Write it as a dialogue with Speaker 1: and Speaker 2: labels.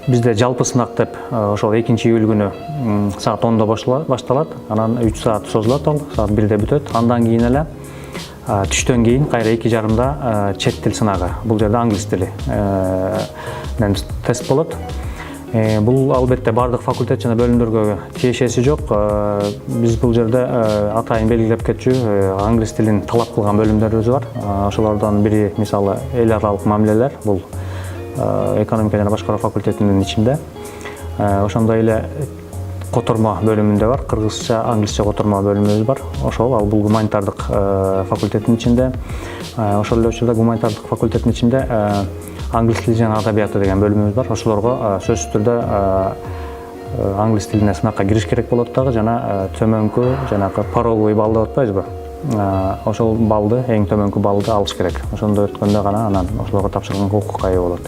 Speaker 1: Бизде жалпы сынак деп ошол 2-июль күнү саат 10-да башталат. Анан 3 саат созулат, ал саат 1-де бүтөт. Андан кийин эле түштөн кийин кайра 2:30-да чет тил сынагы. Бул жерде англис тили тест болот. Бул албетте бардык факультет жана бөлүмдөргө тиешеси жок. Биз бул жерде атайын белгилеп кетчү англис тилин талап кылган бөлүмдөрүбүз бар. Ошолордон бири мисалы эл аралык мамилелер, бул экономика жана башкаруу факультетинин ичинде. Ошондой эле котормо бөлүмүндө бар, кыргызча, англисче котормо бөлүмүбүз бар. Ошол ал бул гуманитардык факультеттин ичинде. Ошол эле учурда гуманитардык факультеттин ичинде англис тили жана адабияты деген бөлүмүбүз бар. Ошолорго сөзсүз түрдө англис тилине сынакка кириш керек болот дагы, жана төмөнкү жанагы пороговый балл деп атпайбызбы? Ошол балды, эң төмөнкү балды алыш керек. Ошондо өткөндө гана анан ошолорго тапшырганга укукка ээ болот.